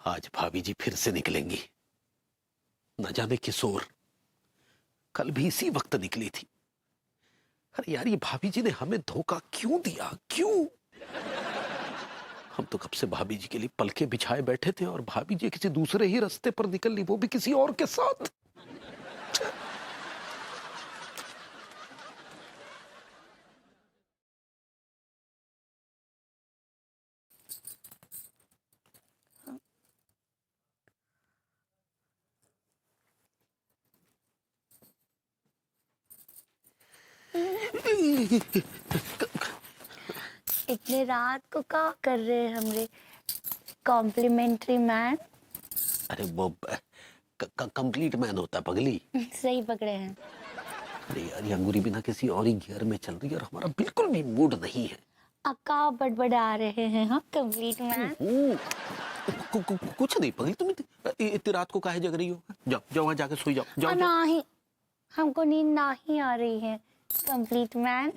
आज भाभी जी फिर से निकलेंगी। न जाने किस ओर। कल भी इसी वक्त निकली थी। अरे यार, ये भाभी जी ने हमें धोखा क्यों दिया, क्यों? हम तो कब से भाभी जी के लिए पलके बिछाए बैठे थे और भाभी जी किसी दूसरे ही रास्ते पर निकल ली, वो भी किसी और के साथ। इतने रात को क्या कर रहे हैं हमरे कॉम्प्लीमेंट्री मैन? अरे वो कंप्लीट मैन होता है पगली। सही पकड़े हैं। अरे यार, ये अंगूरी बिना किसी और ही गियर में चल रही है और हमारा बिल्कुल भी मूड नहीं है। अक्का बड़बड़ा रहे हैं। हाँ, कंप्लीट मैन। कुछ नहीं पगली, तुम इतनी रात को काहे जग रही हो? जाओ जाओ, वहां जाके सोई जाओ। जाओ जाओ। नहीं, हमको नींद नहीं आ रही है कंप्लीट मैन।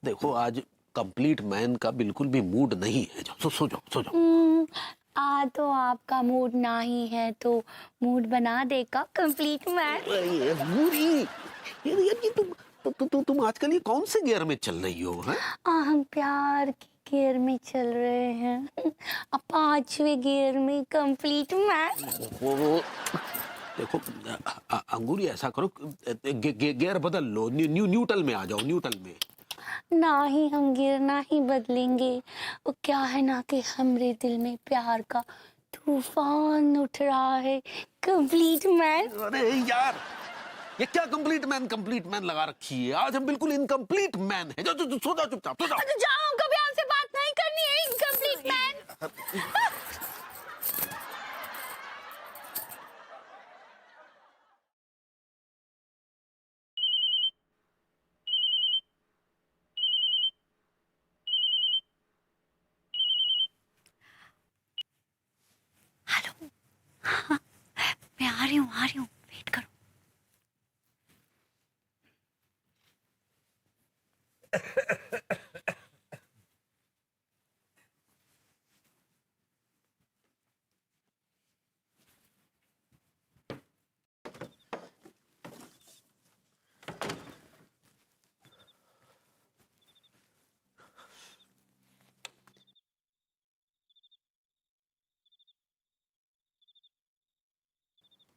देखो, आज कंप्लीट मैन का बिल्कुल भी मूड नहीं है। जाओ, सो जाओ, सो जाओ। आ तो आपका मूड नहीं है तो मूड बना देगा कंप्लीट मैन। अरे बुरी, ये तुम आजकल ये कौन से गियर में चल रही हो? हैं? हम प्यार के गियर में चल रहे हैं। अब 5वें गियर में कंप्लीट मैन। वो देखो, अंगूरी ऐसा करो, गियर बदल लो, न्यूट्रल में आ जाओ, न्यूट्रल में। नहीं, हम गियर नहीं बदलेंगे। वो क्या है ना कि हमरे दिल में प्यार का तूफान उठ रहा है कंप्लीट मैन। अरे यार, ये क्या कंप्लीट मैन लगा रखी है? आज हम बिल्कुल इनकम्प्लीट मैन है। जाओ, सो जाओ, चुपचाप सो जाओ। तो जाओ, कभी आपसे बात नहीं करनी है इनकम्प्लीट मैन। हेलो, हाँ, मैं आ रही हूँ, वेट करो।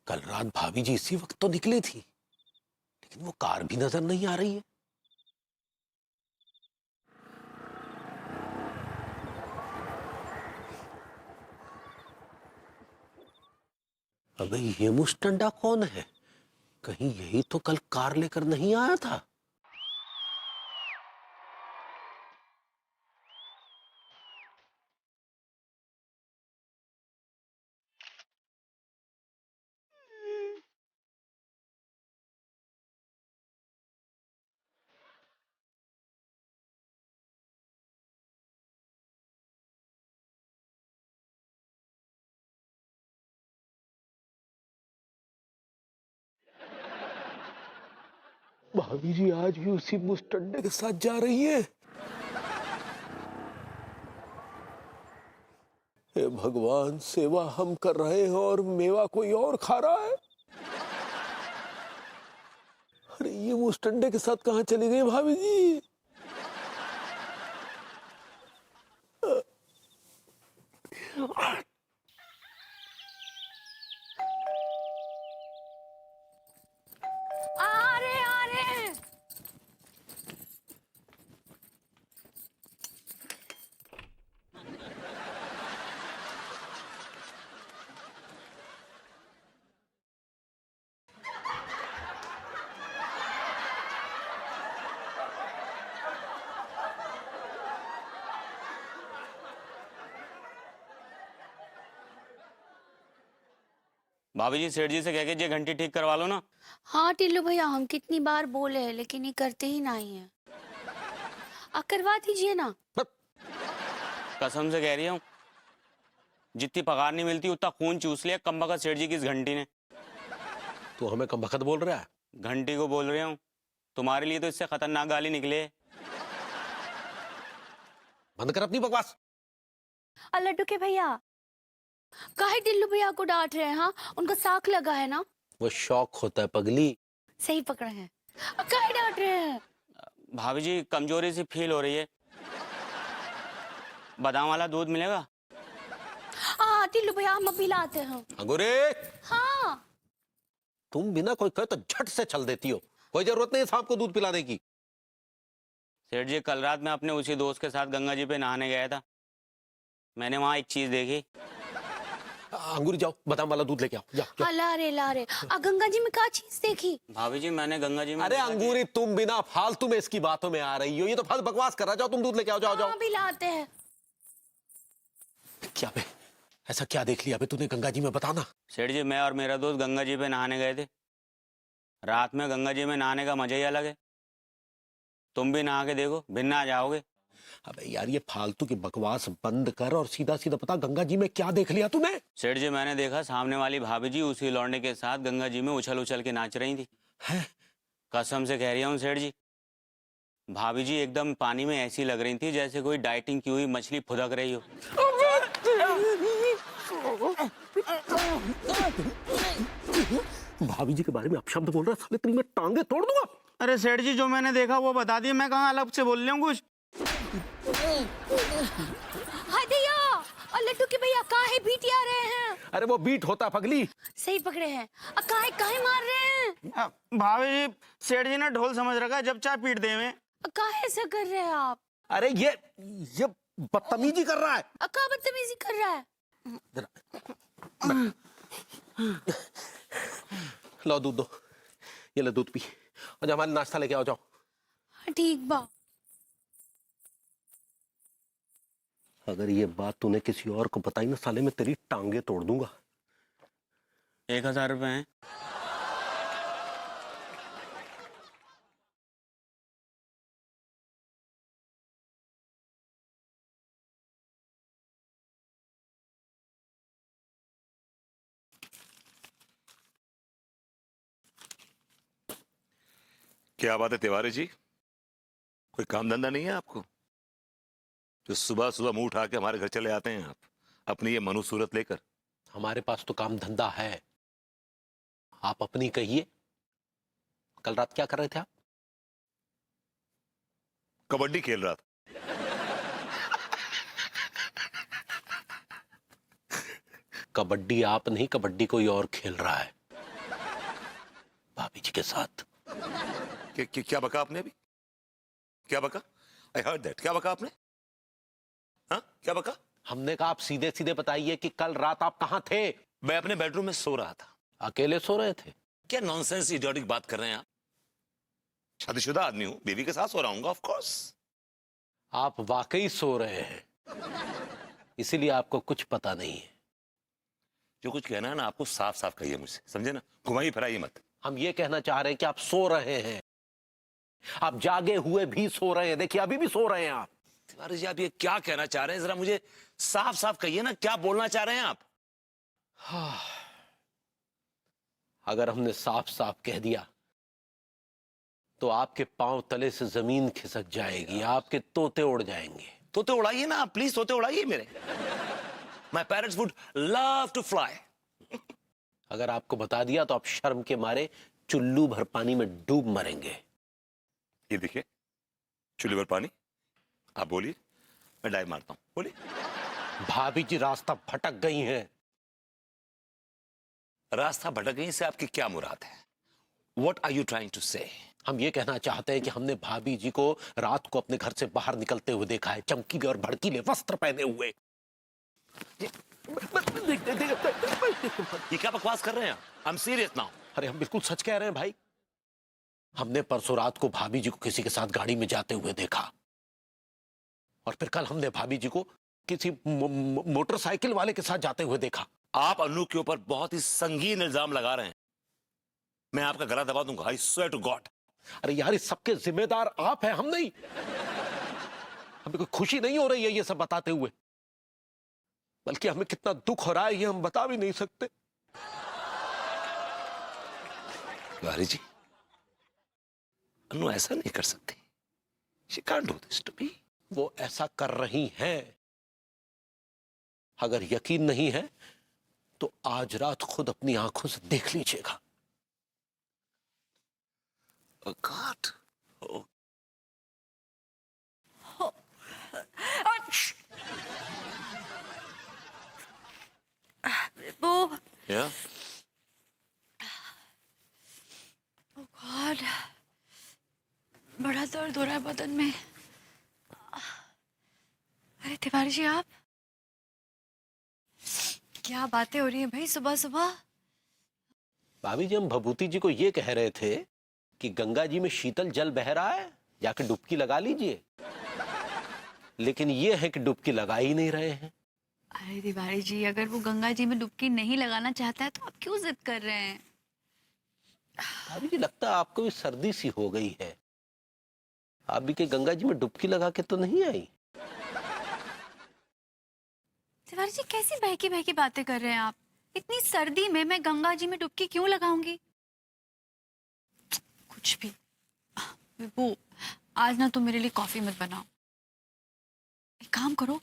कल रात भाभी जी इसी वक्त तो निकली थी, लेकिन वो कार भी नजर नहीं आ रही है। अबे, ये मुस्टंडा कौन है? कहीं यही तो कल कार लेकर नहीं आया था? भाभी जी आज भी उसी मुस्टंडे के साथ जा रही है। हे भगवान, सेवा हम कर रहे हैं और मेवा कोई और खा रहा है। अरे, ये मुस्टंडे के साथ कहाँ चली गई भाभी जी? आ रहे। भाभी जी, सेठ जी से कह के ये घंटी ठीक करवा लो ना। हाँ टिल्लू भैया, हम कितनी बार बोले हैं लेकिन ये करते ही नहीं है। करवा दीजिए ना। कसम से कह रही हूँ, जितनी पगार नहीं मिलती उतना खून चूस लिया कमबख्त सेठ जी की इस घंटी ने। तो हमें कम बखत बोल रहा है? घंटी को बोल रही हूँ, तुम्हारे लिए तो इससे खतरनाक गाली निकले। बंद कर अपनी बकवास। लड्डू के भैया, काहे टिल्लू भैया को डांट रहे हैं? हाँ, उनका साक लगा है ना। वो शौक होता है पगली। सही पकड़े हैं। काहे डांट रहे हैं? भाभी जी कमजोरी सी फील हो रही है, बादाम वाला दूध मिलेगा? हाँ टिल्लू भैया, हम अभी लाते हैं। अंगूरे, हाँ तुम बिना कोई कहे तो झट से चल देती हो, कोई जरूरत नहीं सांप को दूध पिलाने की। सेठ जी कल रात मैं अपने उसी दोस्त के साथ गंगा जी पे नहाने गया था, मैंने वहां एक चीज देखी। अंगूरी जाओ बादाम वाला दूध लेके आओ, जाओ, जाओ। हाँ, ला रहे। गंगा जी में क्या चीज देखी? भाभी जी मैंने गंगा जी में अरे देखा कि- अंगूरी, तुम बिना फालतू में इसकी बातों में आ रही हो, ये तो फालतू बकवास कर रहा है। जाओ तुम दूध लेके आओ, जाओ जाओ। अभी लाते हैं। क्या बे, ऐसा क्या देख लिया बे तूने गंगा जी में, बताना। सेठ जी मैं और मेरा दोस्त गंगा जी पे नहाने गए थे, रात में गंगा जी में नहाने का मजा ही अलग है। तुम भी नहा के देखो, भिन्न आ जाओगे। अबे यार ये फालतू की बकवास बंद कर और सीधा सीधा बता, गंगा जी में क्या देख लिया तूने? सेठ जी मैंने देखा सामने वाली भाभी जी उसी लौंडे के साथ गंगा जी में उछल उछल के नाच रही थी। है? कसम से कह रही हूँ सेठ जी, भाभी जी एकदम पानी में ऐसी लग रही थी जैसे कोई डाइटिंग की हुई मछली फुदक रही हो। भाभी जी के बारे में अपशब्द बोल रहा है, साले तेरी मैं टांगे तोड़ दूंगा। अरे सेठ जी जो मैंने देखा वो बता दिया, मैं कहाँ अलग से बोल रही हूँ कुछ। हाय दैया, और लड्डू के भैया काहे बीटी आ रहे हैं? अरे वो बीट होता पगली। सही पकड़े हैं। काहे काहे मार रहे हैं? भाभी जी सेठ जी ने ढोल समझ रखा है, जब चाय पीट देवे। काहे ऐसा कर रहे हैं आप? अरे ये बदतमीजी कर रहा है। का बदतमीजी कर रहा है? लो दूध दो, ये ले दूध पी और हमारे नाश्ता लेके आओ, जाओ। ठीक बा। अगर ये बात तूने किसी और को बताई ना साले, मैं तेरी टांगे तोड़ दूंगा। 1000 रुपए हैं। क्या बात है तिवारी जी, कोई काम धंधा नहीं है आपको जो सुबह सुबह मुंह उठा के हमारे घर चले आते हैं आप अपनी ये मनु सूरत लेकर? हमारे पास तो काम धंधा है, आप अपनी कहिए। कल रात क्या कर रहे थे आप? कबड्डी खेल रहा था। कबड्डी आप नहीं, कबड्डी कोई और खेल रहा है भाभी जी के साथ। क्या बका आपने अभी? क्या बका? I heard that. क्या बका आपने? हाँ क्या बका? हमने कहा आप सीधे सीधे बताइए कि कल रात आप कहां थे? मैं अपने बेडरूम में सो रहा था। अकेले सो रहे थे? क्या नॉनसेंस इडियोटिक बात कर रहे हैं आप? शादीशुदा आदमी हूं, बीवी के साथ सो रहा हूँ ऑफ कोर्स। आप वाकई सो रहे हैं, इसीलिए आपको कुछ पता नहीं है। जो कुछ कहना है ना आपको साफ साफ कहिए मुझसे, समझे ना, घुमाइए फिराइए मत। हम ये कहना चाह रहे हैं कि आप सो रहे हैं, आप जागे हुए भी सो रहे हैं। देखिए अभी भी सो रहे हैं आप। तिवारी जी आप ये क्या कहना चाह रहे हैं, जरा मुझे साफ साफ कहिए ना, क्या बोलना चाह रहे हैं आप? अगर हमने साफ साफ कह दिया तो आपके पांव तले से जमीन खिसक जाएगी, आपके तोते उड़ जाएंगे। तोते उड़ाइए ना आप, प्लीज तोते उड़ाइए मेरे। My parents would love to fly. अगर आपको बता दिया तो आप शर्म के मारे चुल्लू भर पानी में डूब मरेंगे। ये देखिए चुल्ली भर पानी, आप बोलिए मैं डाइव मारता हूं, बोलिए। भाभी जी रास्ता भटक गई हैं। रास्ता भटक गई से आपकी क्या मुराद है? What are you trying to say? हम ये कहना चाहते हैं कि हमने भाभी जी को रात को अपने घर से बाहर निकलते हुए देखा है, चमकीले और भड़कीले वस्त्र पहने हुए। ये क्या बकवास कर रहे हैं? I'm serious now. अरे हम बिल्कुल सच कह रहे हैं भाई। हमने परसों रात को भाभी जी को किसी के साथ गाड़ी में जाते हुए देखा, और फिर कल हमने भाभी जी को किसी मोटरसाइकिल वाले के साथ जाते हुए देखा। आप अनु के ऊपर बहुत ही संगीन इल्जाम लगा रहे हैं। मैं आपका गला दबा दूंगा, I swear to God. अरे यार इस सबके जिम्मेदार आप हैं, हम नहीं। हमें कोई खुशी नहीं हो रही है ये सब बताते हुए, बल्कि हमें कितना दुख हो रहा है ये हम बता भी नहीं सकते। तिवारी जी अनु ऐसा नहीं कर सकती। She can't do this to me. वो ऐसा कर रही हैं। अगर यकीन नहीं है तो आज रात खुद अपनी आंखों से देख लीजिएगा। Oh God. Oh. वो Yeah. गॉड, बड़ा दर्द हो रहा है बदन में। अरे तिवारी जी, आप क्या बातें हो रही हैं भाई सुबह सुबह? भाभी जी, हम भभूति जी को ये कह रहे थे कि गंगा जी में शीतल जल बह रहा है, जाकर डुबकी लगा लीजिए। लेकिन ये है कि डुबकी लगा ही नहीं रहे हैं। अरे तिवारी जी, अगर वो गंगा जी में डुबकी नहीं लगाना चाहता है तो आप क्यों जिद कर रहे हैं? भाभी जी, लगता है आपको भी सर्दी सी हो गई है। आप भी के गंगा जी में डुबकी लगा के तो नहीं आई? तिवारी जी, कैसी बहकी बहकी बातें कर रहे हैं आप? इतनी सर्दी में मैं गंगा जी में डुबकी क्यों लगाऊंगी? कुछ भी। वो आज ना तुम मेरे लिए कॉफी मत बनाओ। एक काम करो,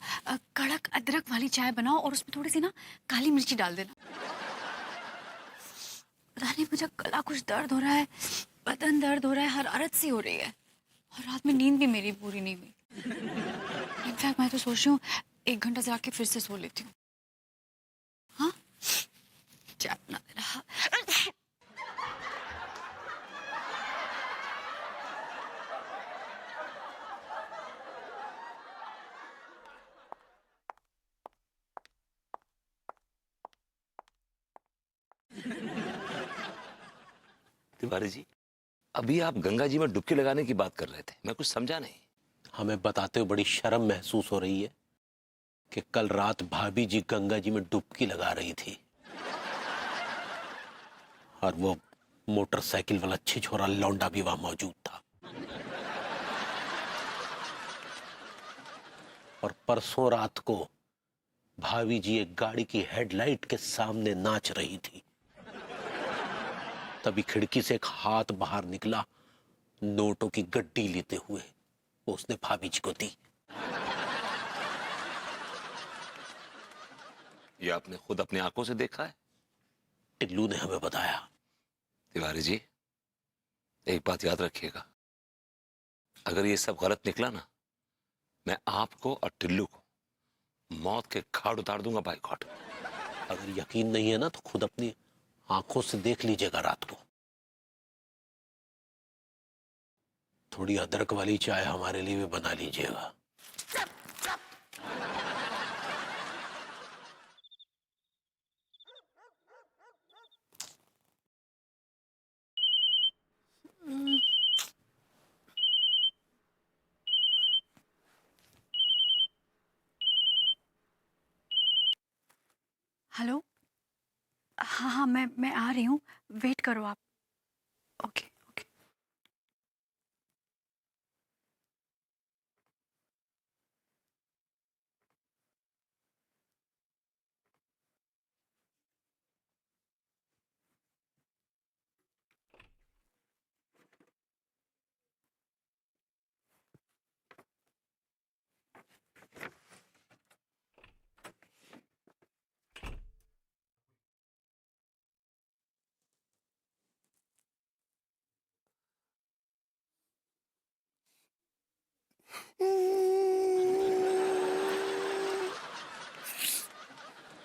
कड़क अदरक वाली चाय बनाओ और उसमें थोड़ी सी ना काली मिर्ची डाल देना। पता नहीं, मुझे गला कुछ दर्द हो रहा है, बदन दर्द हो रहा है, हरारत सी हो रही है और रात में नींद भी मेरी पूरी नहीं हुई। इनफैक्ट मैं तो सोच रही हूँ 1 घंटा से आके फिर से सो लेती हूँ। हाँ, चाय बना देना। तिवारी जी, अभी आप गंगा जी में डुबकी लगाने की बात कर रहे थे, मैं कुछ समझा नहीं। हमें बताते हुए बड़ी शर्म महसूस हो रही है कि कल रात भाभी जी गंगा जी में डुबकी लगा रही थी और वो मोटरसाइकिल वाला छिछोरा लौंडा भी वहां मौजूद था। और परसों रात को भाभी जी एक गाड़ी की हेडलाइट के सामने नाच रही थी। तभी खिड़की से एक हाथ बाहर निकला, नोटों की गड्डी लेते हुए वो उसने भाभी जी को दी। ये आपने खुद अपनी आंखों से देखा है? टिल्लू ने हमें बताया। तिवारी जी, एक बात याद रखिएगा, अगर ये सब गलत निकला ना, मैं आपको और टिल्लू को मौत के घाट उतार दूंगा बाय गॉड। अगर यकीन नहीं है ना तो खुद अपनी आंखों से देख लीजिएगा रात को। थोड़ी अदरक वाली चाय हमारे लिए भी बना लीजिएगा। हेलो, हाँ हाँ, मैं आ रही हूँ, वेट करो आप। Okay okay.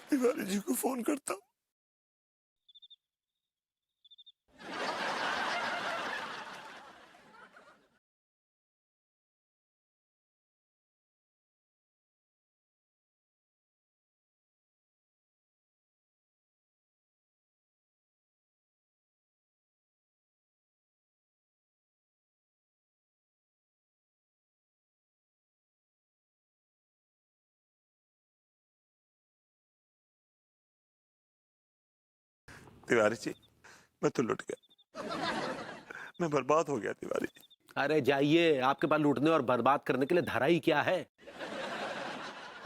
तिवारी जी को फोन करता हूं। तिवारी जी, मैं तो लुट गया, मैं बर्बाद हो गया तिवारी जी। अरे जाइए, आपके पास लूटने और बर्बाद करने के लिए धरा ही क्या है।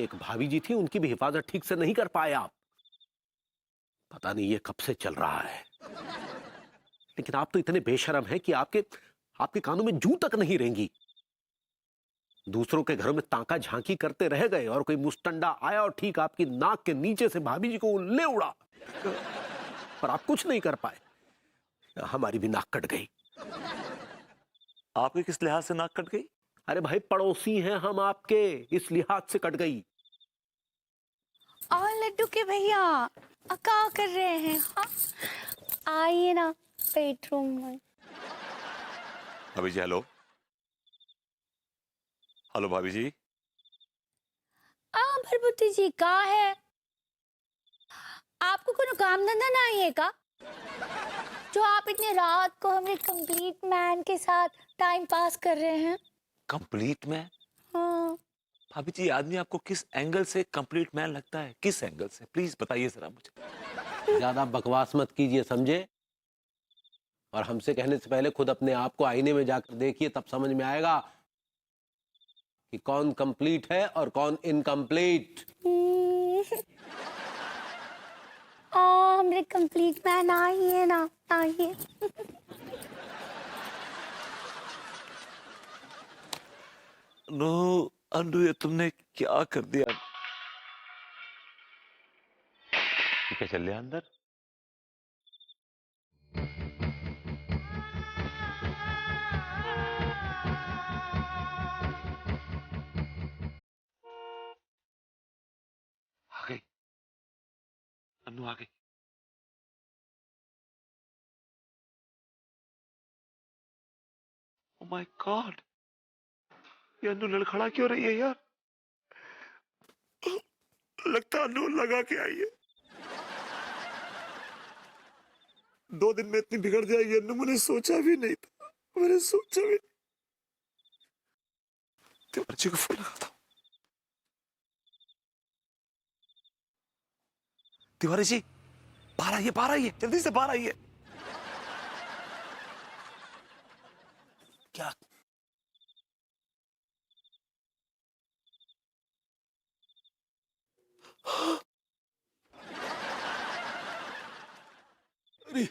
एक भाभी जी थी, उनकी भी हिफाजत ठीक से नहीं कर पाए आप। पता नहीं ये कब से चल रहा है। लेकिन आप तो इतने बेशर्म हैं कि आपके आपके कानों में जूं तक नहीं रेंगी। दूसरों के घरों में ताका झांकी करते रह गए और कोई मुस्टंडा आया और ठीक आपकी नाक के नीचे से भाभी जी को ले उड़ा, पर आप कुछ नहीं कर पाए। हमारी भी नाक कट गई। आपके किस लिहाज से नाक कट गई? अरे भाई, पड़ोसी हैं हम आपके, इस लिहाज से कट गई। और लड्डू के भैया क्या कर रहे हैं? हाँ, आइए ना बेडरूम में। भाभी जी हेलो। हेलो भाभी जी। भरभूति जी का है? आपको कोनो काम धंधा नहीं है का, जो आप इतने रात को हमारे कंप्लीट मैन के साथ टाइम पास कर रहे हैं? Complete man? हाँ। भाभी जी, आदमी आपको किस एंगल से कंप्लीट मैन लगता है? किस एंगल से? प्लीज बताइए जरा मुझे। ज्यादा बकवास मत कीजिए, समझे? और हमसे कहने से पहले खुद अपने आप को आईने में जाकर देखिए, तब समझ में आएगा कि कौन कंप्लीट है और कौन इनकम्प्लीट। हमरे कंप्लीट मैन आइए ना, आइए। नो अन्नू, ये तुमने क्या कर दिया? ठीक है, चल लिया अंदर। आ गई अन्नू, आ गई। ओ माय गॉड, ये अन्नू लड़खड़ा क्यों रही है यार? लगता है अन्नू लगा के आई है। 2 दिन में इतनी बिगड़ जाएगी अन्नू, मैंने सोचा भी नहीं था, मैंने सोचा भी नहीं। तिवारी जी को फोन लगाता हूँ। तिवारी जी, बाहर आइए, बाहर आइए, जल्दी से बाहर आइए। क्या? अरे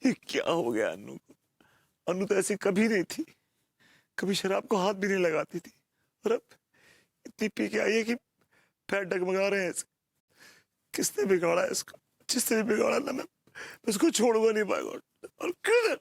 ये क्या हो गया अन्नू को? अन्नू तो ऐसी कभी नहीं थी, कभी शराब को हाथ भी नहीं लगाती थी, और अब इतनी पी के आई है कि पैर डगमगा रहे हैं इसके। किसने बिगाड़ा है इसको? जिसने भी बिगाड़ा ना, मैं इसको छोड़ूंगा नहीं, बाय गॉड। और किधर?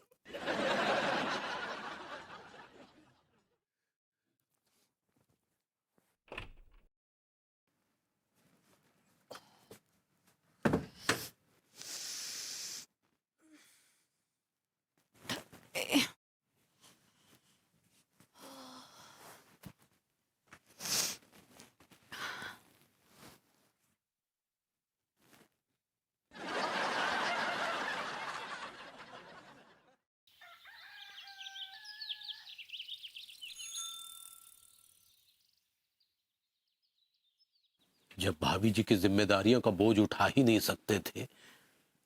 जब भाभी जी की जिम्मेदारियों का बोझ उठा ही नहीं सकते थे,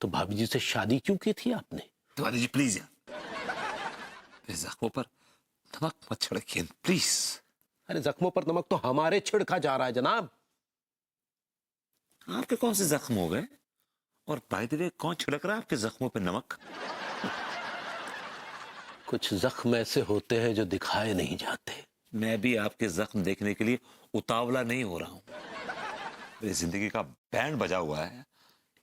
तो भाभी जी से शादी क्यों की थी आपने? तिवारी जी प्लीज यार, मेरे जख्मों पर नमक मत छिड़किए प्लीज। अरे जख्मों पर नमक तो हमारे छिड़का जा रहा है जनाब। आपके कौन से जख्म हो गए? और बाय द वे, कौन छिड़क रहा है आपके जख्मों पे नमक? कुछ जख्म ऐसे होते हैं जो दिखाए नहीं जाते। मैं भी आपके जख्म देखने के लिए उतावला नहीं हो रहा हूं। मेरी जिंदगी का बैंड बजा हुआ है,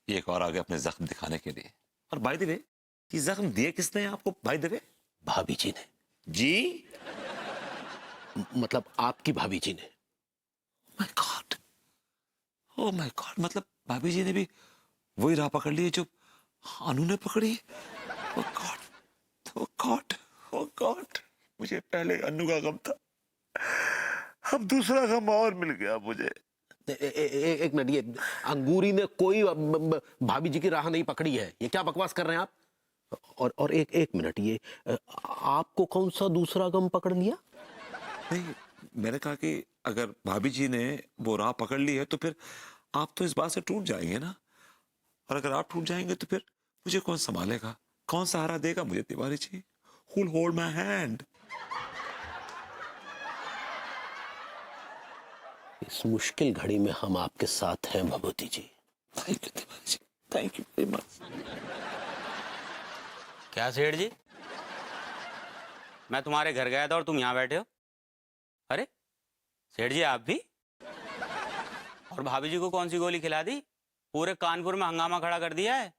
एक और आगे अपने जख्म दिखाने के लिए। और बाय द वे, ये जख्म दिए किसने आपको? बाय द वे, भाभी जी ने। जी? मतलब आपकी भाभी जी ने। My God, oh my God, मतलब भाभी जी ने भी वही राह पकड़ ली जो अनु ने पकड़ी। ओह गॉड, ओह गॉड, ओह गॉड, मुझे पहले अनु का गम था, अब दूसरा गम और मिल गया मुझे। एक मिनट, ये अंगूरी ने कोई भाभी जी की राह नहीं पकड़ी है, ये क्या बकवास कर रहे हैं आप? और एक मिनट, ये आपको कौन सा दूसरा गम पकड़ लिया? नहीं, मैंने कहा कि अगर भाभी जी ने वो राह पकड़ ली है तो फिर आप तो इस बात से टूट जाएंगे ना, और अगर आप टूट जाएंगे तो फिर मुझे कौन संभालेगा, कौन सहारा देगा मुझे Tiwari ji? Who will hold my hand? इस मुश्किल घड़ी में हम आपके साथ हैं Bhabhuti ji. Thank you Tiwari ji, thank you very much. क्या सेठ जी, मैं तुम्हारे घर गया था और तुम यहाँ बैठे हो? अरे सेठ जी आप भी? और भाभी जी को कौन सी गोली खिला दी? पूरे कानपुर में हंगामा खड़ा कर दिया है।